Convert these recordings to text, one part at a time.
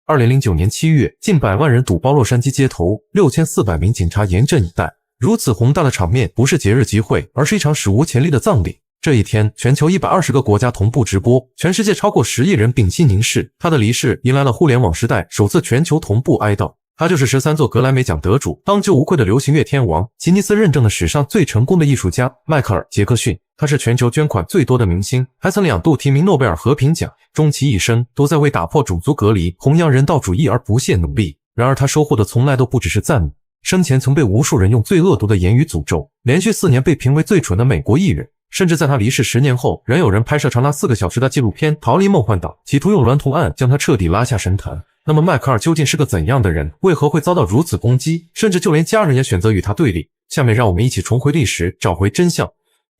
2009年7月，近100万人堵包洛杉矶街头，6400名警察严阵以待。如此宏大的场面，不是节日集会，而是一场史无前例的葬礼。这一天，全球120个国家同步直播，全世界超过10亿人屏息凝视。他的离世迎来了互联网时代首次全球同步哀悼。他就是13座格莱美奖得主，当之无愧的流行乐天王，吉尼斯认证的史上最成功的艺术家迈克尔·杰克逊。他是全球捐款最多的明星，还曾2度提名诺贝尔和平奖，终其一生都在为打破种族隔离、弘扬人道主义而不懈努力。然而他收获的从来都不只是赞美，生前曾被无数人用最恶毒的言语诅咒，连续4年被评为最蠢的美国艺人。甚至在他离世10年后，仍有人拍摄长达4个小时的纪录片《逃离梦幻岛》，企图用娈童案将他彻底拉下神坛。那么迈克尔究竟是个怎样的人？为何会遭到如此攻击？甚至就连家人也选择与他对立。下面让我们一起重回历史，找回真相。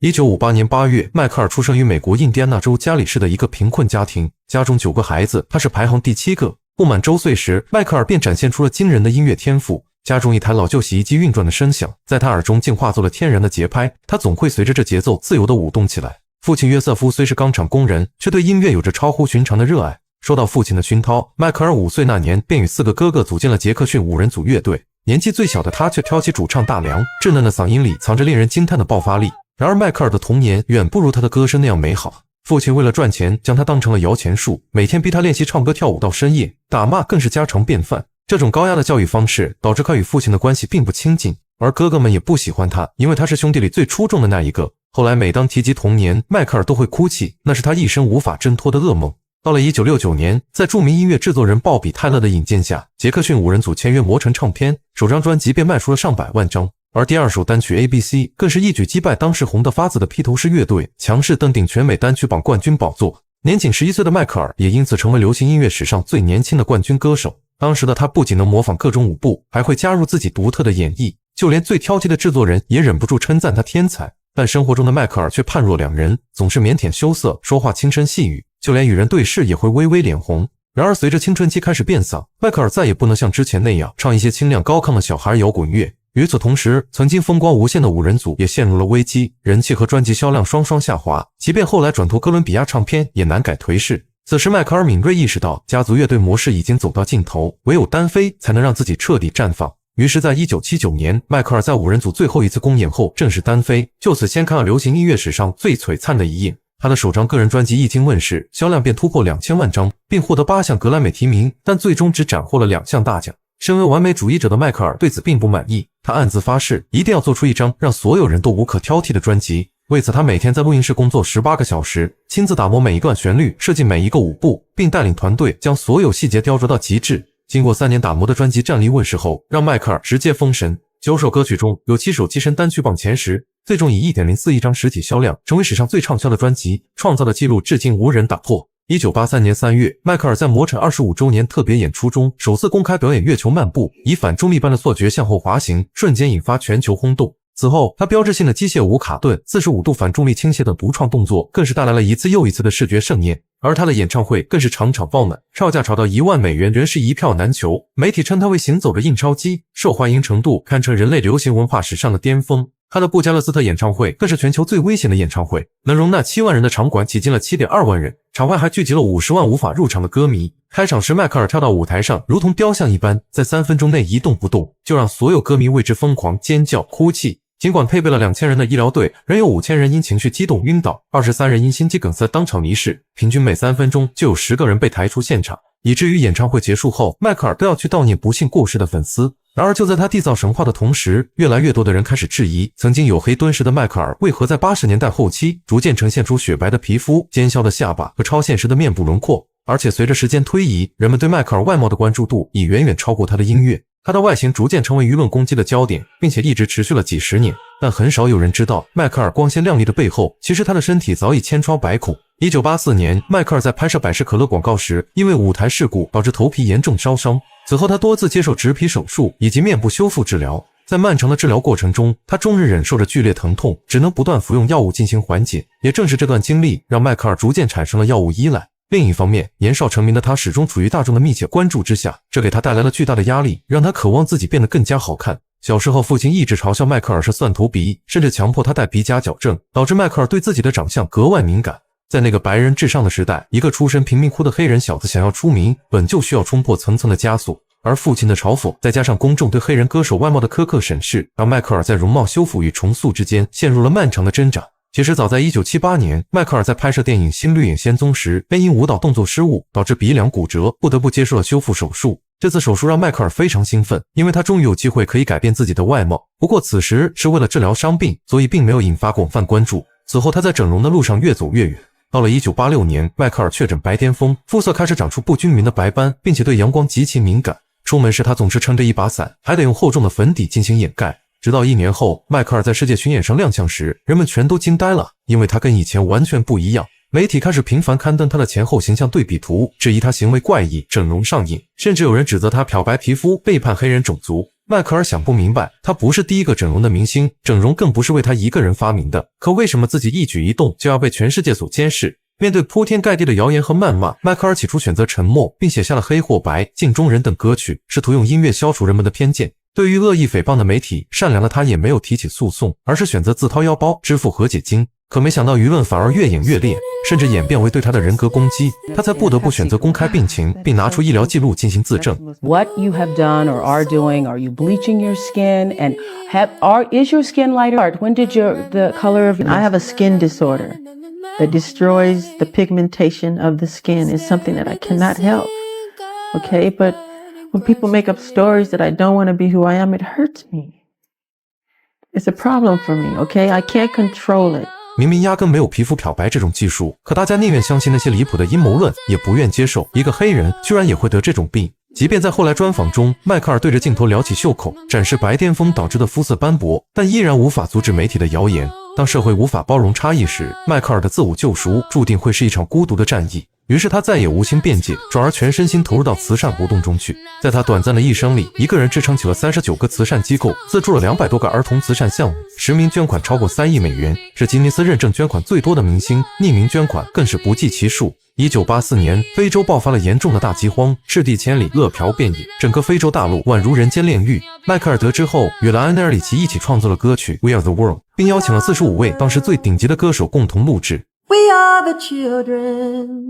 1958年8月，迈克尔出生于美国印第安纳州加里市的一个贫困家庭，家中9个孩子，他是排行第7个。不满周岁时，迈克尔便展现出了惊人的音乐天赋。家中一台老旧洗衣机运转的声响，在他耳中竟化作了天然的节拍，他总会随着这节奏自由地舞动起来。父亲约瑟夫虽是钢厂工人，却对音乐有着超乎寻常的热爱。受到父亲的熏陶，迈克尔5岁那年便与4个哥哥组建了杰克逊5人组乐队。年纪最小的他却挑起主唱大梁，稚嫩的嗓音里藏着令人惊叹的爆发力。然而迈克尔的童年远不如他的歌声那样美好。父亲为了赚钱，将他当成了摇钱树，每天逼他练习唱歌跳舞到深夜，打骂更是家常便饭。这种高压的教育方式导致他与父亲的关系并不亲近，而哥哥们也不喜欢他，因为他是兄弟里最出众的那一个。后来每当提及童年，迈克尔都会哭泣，那是他一生无法挣脱的噩梦。到了1969年，在著名音乐制作人鲍比·泰勒的引荐下，杰克逊5人组签约魔城唱片，首张专辑便卖出了上百万张，而第2首单曲 ABC 更是一举击败当时红得发紫的披头士乐队，强势登顶全美单曲榜冠军宝座。年仅11岁的迈克尔也因此成为流行音乐史上最年轻的冠军歌手。当时的他不仅能模仿各种舞步，还会加入自己独特的演绎，就连最挑剔的制作人也忍不住称赞他天才。但生活中的迈克尔却判若两人，总是腼腆羞涩，说话轻声细语，就连与人对视也会微微脸红。然而随着青春期开始变嗓，迈克尔再也不能像之前那样唱一些清亮高亢的小孩摇滚乐。与此同时，曾经风光无限的5人组也陷入了危机，人气和专辑销量双双下滑，即便后来转投哥伦比亚唱片，也难改颓势。此时迈克尔敏锐意识到家族乐队模式已经走到尽头，唯有单飞才能让自己彻底绽放。于是在1979年，迈克尔在5人组最后一次公演后正式单飞，就此掀开了流行音乐史上最璀璨的一页。他的首张个人专辑一经问世，销量便突破2000万张，并获得8项格莱美提名，但最终只斩获了2项大奖。身为完美主义者的迈克尔对此并不满意，他暗自发誓一定要做出一张让所有人都无可挑剔的专辑。为此他每天在录音室工作18个小时，亲自打磨每一段旋律，设计每一个舞步，并带领团队将所有细节雕琢到极致。经过3年打磨的专辑战力问世后，让迈克尔直接封神。9首歌曲中有7首跻身单曲榜前10，最终以 1.04 亿张实体销量成为史上最畅销的专辑，创造的纪录至今无人打破。1983年3月，迈克尔在魔城25周年特别演出中首次公开表演月球漫步，以反重力般的错觉向后滑行，瞬间引发全球轰动。此后，他标志性的机械舞卡顿、45度反重力倾斜等独创动作，更是带来了一次又一次的视觉盛宴。而他的演唱会更是场场爆满，票价炒到1万美元仍是一票难求。媒体称他为行走的印钞机，受欢迎程度堪称人类流行文化史上的巅峰。他的布加勒斯特演唱会更是全球最危险的演唱会，能容纳7万人的场馆挤进了 7.2 万人，场外还聚集了50万无法入场的歌迷。开场时，迈克尔跳到舞台上如同雕像一般，在3分钟内一动不动，就让所有歌迷为之疯狂尖叫哭泣。尽管配备了2000人的医疗队，仍有5000人因情绪激动晕倒，23人因心肌梗塞当场离世，平均每3分钟就有10个人被抬出现场，以至于演唱会结束后，迈克尔都要去悼念不幸过世的粉丝。然而就在他缔造神话的同时，越来越多的人开始质疑曾经黝黑敦实的迈克尔为何在80年代后期逐渐呈现出雪白的皮肤、尖削的下巴和超现实的面部轮廓。而且随着时间推移，人们对迈克尔外貌的关注度已远远超过他的音乐。他的外形逐渐成为舆论攻击的焦点，并且一直持续了几10年。但很少有人知道，迈克尔光鲜亮丽的背后，其实他的身体早已千疮百孔。1984年，迈克尔在拍摄百事可乐广告时，因为舞台事故导致头皮严重烧伤。此后他多次接受植皮手术以及面部修复治疗。在漫长的治疗过程中，他终日忍受着剧烈疼痛，只能不断服用药物进行缓解。也正是这段经历，让迈克尔逐渐产生了药物依赖。另一方面，年少成名的他始终处于大众的密切关注之下，这给他带来了巨大的压力，让他渴望自己变得更加好看。小时候，父亲一直嘲笑迈克尔是蒜头鼻，甚至强迫他戴鼻夹矫正，导致迈克尔对自己的长相格外敏感。在那个白人至上的时代，一个出身贫民窟的黑人小子想要出名，本就需要冲破层层的枷锁。而父亲的嘲讽，再加上公众对黑人歌手外貌的苛刻审视，让迈克尔在容貌修复与重塑之间陷入了漫长的挣扎。其实早在1978年，迈克尔在拍摄电影《新绿野仙踪》时，便因舞蹈动作失误导致鼻梁骨折，不得不接受了修复手术。这次手术让迈克尔非常兴奋，因为他终于有机会可以改变自己的外貌。不过此时是为了治疗伤病，所以并没有引发广泛关注。此后他在整容的路上越走越远。到了1986年，迈克尔确诊白癜风，肤色开始长出不均匀的白斑，并且对阳光极其敏感。出门时他总是撑着一把伞，还得用厚重的粉底进行掩盖。直到1年后，迈克尔在世界巡演上亮相时，人们全都惊呆了，因为他跟以前完全不一样。媒体开始频繁刊登他的前后形象对比图，质疑他行为怪异、整容上瘾，甚至有人指责他漂白皮肤、背叛黑人种族。迈克尔想不明白，他不是第一个整容的明星，整容更不是为他一个人发明的，可为什么自己一举一动就要被全世界所监视？面对铺天盖地的谣言和谩骂，迈克尔起初选择沉默，并写下了《黑或白》《镜中人》等歌曲，试图用音乐消除人们的偏见。对于恶意诽谤的媒体，善良的他也没有提起诉讼，而是选择自掏腰包支付和解金。可没想到舆论反而越演越烈，甚至演变为对他的人格攻击，他才不得不选择公开病情，并拿出医疗记录进行自证。What you have done or are doing? Are you bleaching your skin? And is your skin lighter? When did the color of? I have a skin disorder that destroys the pigmentation of the skin. It's something that I cannot help. Okay, but when people make up stories that I don't want to be who I am, it hurts me. It's a problem for me. Okay, I can't control it.明明压根没有皮肤漂白这种技术，可大家宁愿相信那些离谱的阴谋论，也不愿接受一个黑人居然也会得这种病。即便在后来专访中，迈克尔对着镜头撩起袖口，展示白癜风导致的肤色斑驳，但依然无法阻止媒体的谣言。当社会无法包容差异时，迈克尔的自我救赎注定会是一场孤独的战役。于是他再也无心辩解，转而全身心投入到慈善活动中去。在他短暂的一生里，一个人支撑起了39个慈善机构，资助了200多个儿童慈善项目，实名捐款超过3亿美元，是吉尼斯认证捐款最多的明星，匿名捐款更是不计其数。1984年，非洲爆发了严重的大饥荒，赤地千里，饿殍遍野，整个非洲大陆宛如人间炼狱。迈克尔得知后，与了安德尔里奇一起创作了歌曲《We Are the World》，并邀请了45位当时最顶级的歌手共同录制。We are the children.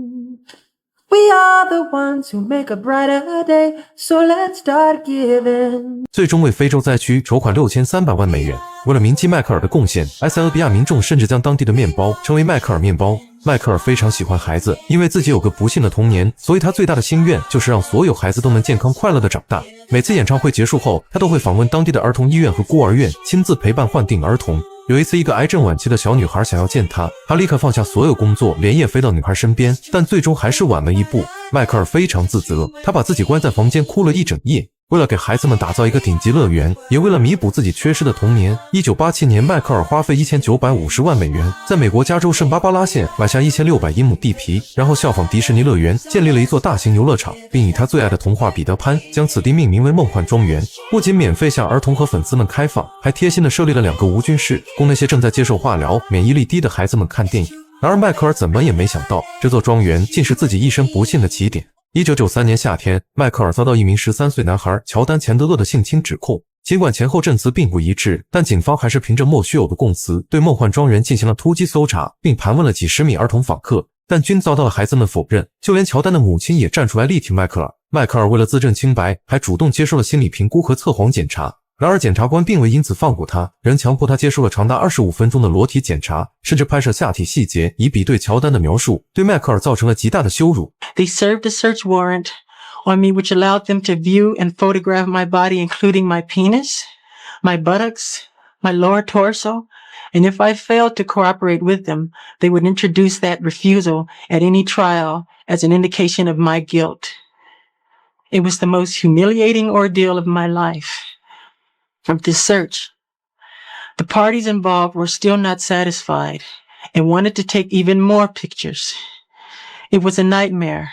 We are the ones who make a brighter day. So let's start giving. 最终为非洲灾区筹款6300万美元。为了铭记迈克尔的贡献，埃塞俄比亚民众甚至将当地的面包称为迈克尔面包。迈克尔非常喜欢孩子，因为自己有个不幸的童年，所以他最大的心愿就是让所有孩子都能健康快乐地长大。每次演唱会结束后，他都会访问当地的儿童医院和孤儿院，亲自陪伴患病儿童。有一次，一个癌症晚期的小女孩想要见他，他立刻放下所有工作，连夜飞到女孩身边，但最终还是晚了一步。迈克尔非常自责，他把自己关在房间哭了一整夜。为了给孩子们打造一个顶级乐园，也为了弥补自己缺失的童年，1987年，迈克尔花费1950万美元，在美国加州圣巴巴拉县买下1600英亩地皮，然后效仿迪士尼乐园，建立了一座大型游乐场，并以他最爱的童话彼得潘将此地命名为梦幻庄园。不仅免费向儿童和粉丝们开放，还贴心地设立了2个无菌室，供那些正在接受化疗、免疫力低的孩子们看电影。然而迈克尔怎么也没想到，这座庄园竟是自己一生不幸的起点。1993年夏天，迈克尔遭到一名13岁男孩乔丹·钱德勒的性侵指控。尽管前后证词并不一致，但警方还是凭着莫须有的供词，对梦幻庄园进行了突击搜查，并盘问了几十名儿童访客，但均遭到了孩子们否认。就连乔丹的母亲也站出来力挺迈克尔。迈克尔为了自证清白，还主动接受了心理评估和测谎检查。然而检察官并未因此放过他，仍强迫他接受了长达25分钟的裸体检查，甚至拍摄下体细节以比对乔丹的描述，对迈克尔造成了极大的羞辱。They served a search warrant on me which allowed them to view and photograph my body, including my penis, my buttocks, my lower torso, and if I failed to cooperate with them, they would introduce that refusal at any trial as an indication of my guilt. It was the most humiliating ordeal of my life.Of this search, the parties involved were still not satisfied and wanted to take even more pictures. It was a nightmare,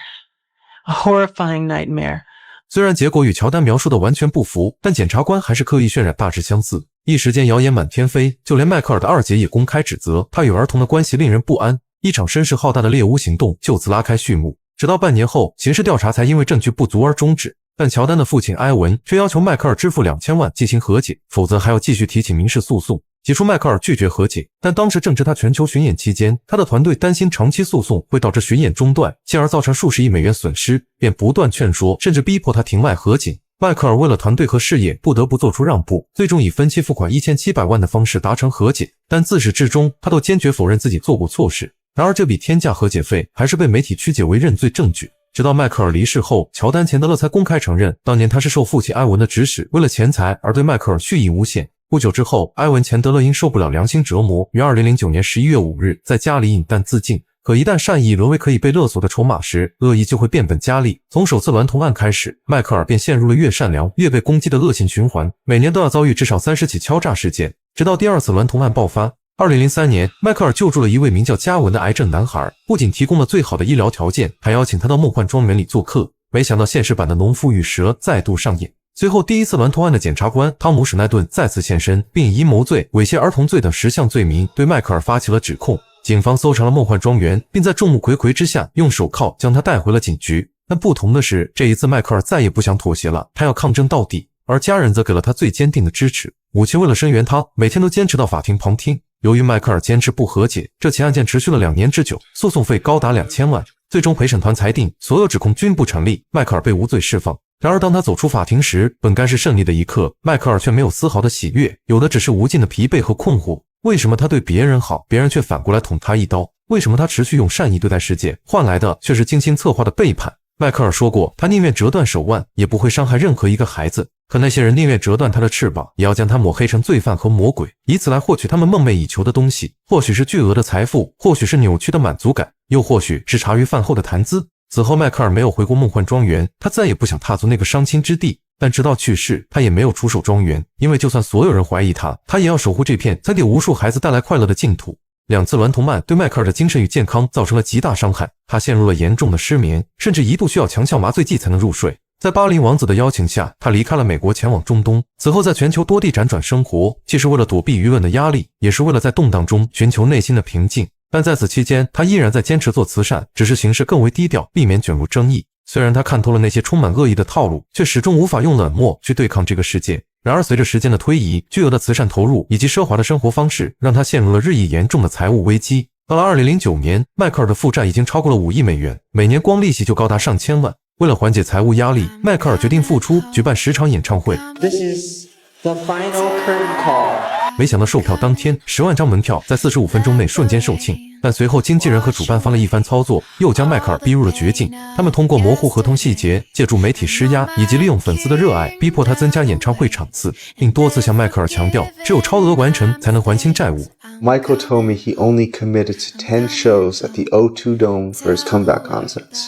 a horrifying nightmare. 虽然结果与乔丹描述的完全不符，但检察官还是刻意渲染大致相似。一时间谣言满天飞，就连迈克尔的二姐也公开指责他与儿童的关系令人不安。一场声势浩大的猎巫行动就此拉开序幕。直到半年后，刑事调查才因为证据不足而终止。但乔丹的父亲埃文却要求迈克尔支付2000万进行和解，否则还要继续提起民事诉讼。起初迈克尔拒绝和解，但当时正值他全球巡演期间，他的团队担心长期诉讼会导致巡演中断，进而造成数十亿美元损失，便不断劝说，甚至逼迫他庭外和解。迈克尔为了团队和事业不得不做出让步，最终以分期付款1700万的方式达成和解，但自始至终他都坚决否认自己做过错事。然而这笔天价和解费还是被媒体曲解为认罪证据。直到迈克尔离世后，乔丹·钱德勒才公开承认，当年他是受父亲埃文的指使，为了钱财而对迈克尔蓄意诬陷。不久之后，埃文·钱德勒因受不了良心折磨，于2009年11月5日在家里饮弹自尽。可一旦善意沦为可以被勒索的筹码时，恶意就会变本加厉。从首次娈童案开始，迈克尔便陷入了越善良越被攻击的恶性循环，每年都要遭遇至少30起敲诈事件，直到第二次娈童案爆发。2003年，迈克尔救助了一位名叫嘉文的癌症男孩，不仅提供了最好的医疗条件，还邀请他到梦幻庄园里做客。没想到现实版的农夫与蛇再度上演。随后，第一次娈童案的检察官汤姆·史奈顿再次现身，并以阴谋罪、猥亵儿童罪等10项罪名对迈克尔发起了指控。警方搜查了梦幻庄园，并在众目睽睽之下用手铐将他带回了警局。但不同的是，这一次迈克尔再也不想妥协了，他要抗争到底，而家人则给了他最坚定的支持。母亲为了声援他，每天都坚持到法庭旁听。由于迈克尔坚持不和解，这起案件持续了2年之久，诉讼费高达2000万。最终陪审团裁定所有指控均不成立，迈克尔被无罪释放。然而当他走出法庭时，本该是胜利的一刻，迈克尔却没有丝毫的喜悦，有的只是无尽的疲惫和困惑。为什么他对别人好，别人却反过来捅他一刀？为什么他持续用善意对待世界，换来的却是精心策划的背叛？迈克尔说过，他宁愿折断手腕，也不会伤害任何一个孩子。可那些人宁愿折断他的翅膀，也要将他抹黑成罪犯和魔鬼，以此来获取他们梦寐以求的东西，或许是巨额的财富，或许是扭曲的满足感，又或许是茶余饭后的谈资。此后迈克尔没有回过梦幻庄园，他再也不想踏足那个伤心之地。但直到去世，他也没有出售庄园，因为就算所有人怀疑他，他也要守护这片曾给无数孩子带来快乐的净土。2次娈童案对迈克尔的精神与健康造成了极大伤害，他陷入了严重的失眠，甚至一度需要强效麻醉剂才能入睡。在巴林王子的邀请下，他离开了美国，前往中东。此后在全球多地辗转生活，既是为了躲避舆论的压力，也是为了在动荡中寻求内心的平静。但在此期间，他依然在坚持做慈善，只是形式更为低调，避免卷入争议。虽然他看透了那些充满恶意的套路，却始终无法用冷漠去对抗这个世界。然而随着时间的推移，巨额的慈善投入以及奢华的生活方式，让他陷入了日益严重的财务危机。到了2009年，迈克尔的负债已经超过了5亿美元，每年光利息就高达上千万。为了缓解财务压力，迈克尔决定复出，举办10场演唱会。This is the final curtain call. 没想到售票当天，10万张门票在45分钟内瞬间售罄。但随后经纪人和主办方的一番操作，又将迈克尔逼入了绝境。他们通过模糊合同细节，借助媒体施压，以及利用粉丝的热爱，逼迫他增加演唱会场次，并多次向迈克尔强调，只有超额完成才能还清债务。Michael told me he only committed to 10 shows at the O2 Dome for his comeback concerts.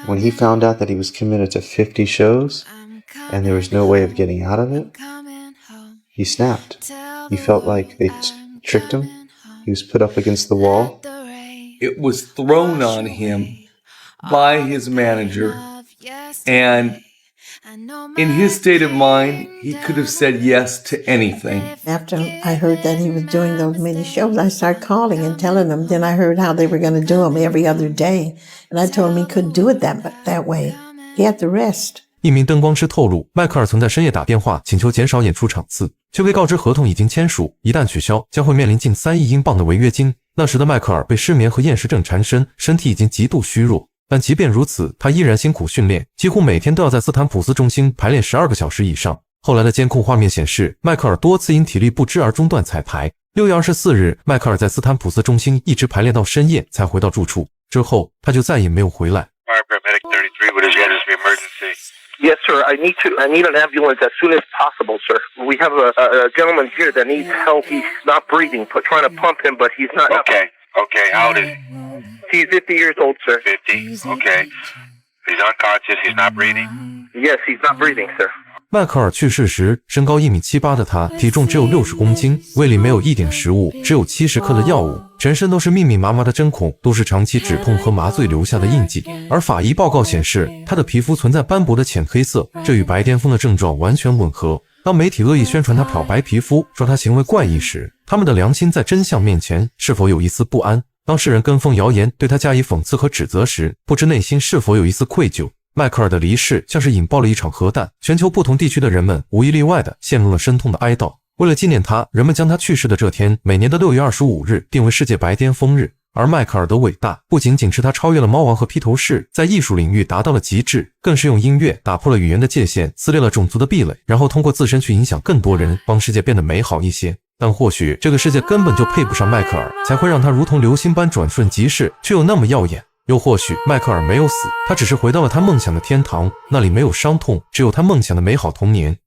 When he found out that he was committed to 50 shows, and there was no way of getting out of it, he snapped. He felt like they tricked him. He was put up against the wall. It was thrown on him by his manager, and in his state of mind, he could have said yes to anything. After I heard that he was doing those many shows, I started calling and telling him. Then I heard how they were going to do them every other day, and I told him he couldn't do it that way. He had to rest. 一名灯光师透露，迈克尔曾在深夜打电话请求减少演出场次，却被告知合同已经签署，一旦取消将会面临近3亿英镑的违约金。那时的迈克尔被失眠和厌食症缠身，身体已经极度虚弱。但即便如此，他依然辛苦训练，几乎每天都要在斯坦普斯中心排练12个小时以上。后来的监控画面显示，迈克尔多次因体力不支而中断彩排。6月24日，迈克尔在斯坦普斯中心一直排练到深夜才回到住处，之后他就再也没有回来。Fire paramedic 33, what is your emergency? Yes, sir. I need an ambulance as soon as possible, sir. We have a gentleman here that needs help. He's not breathing. Trying to pump him, but he's not. Okay. How old is he? He's 50 years old, sir. 50. Okay. He's unconscious. He's not breathing. Yes, he's not breathing, sir. 迈克尔去世时，身高1.78米的他，体重只有60公斤，胃里没有一点食物，只有70克的药物，全身都是密密麻麻的针孔，都是长期止痛和麻醉留下的印记。而法医报告显示，他的皮肤存在斑驳的浅黑色，这与白癜风的症状完全吻合。当媒体恶意宣传他漂白皮肤，说他行为怪异时，他们的良心在真相面前是否有一丝不安？当世人跟风谣言对他加以讽刺和指责时，不知内心是否有一丝愧疚？迈克尔的离世像是引爆了一场核弹，全球不同地区的人们无一例外的陷入了深痛的哀悼。为了纪念他，人们将他去世的这天，每年的6月25日定为世界白癜风日。而迈克尔的伟大不仅仅是他超越了猫王和披头士，在艺术领域达到了极致，更是用音乐打破了语言的界限，撕裂了种族的壁垒，然后通过自身去影响更多人，帮世界变得美好一些。但或许这个世界根本就配不上迈克尔，才会让他如同流星般转瞬即逝，却又那么耀眼。又或许迈克尔没有死，他只是回到了他梦想的天堂，那里没有伤痛，只有他梦想的美好童年。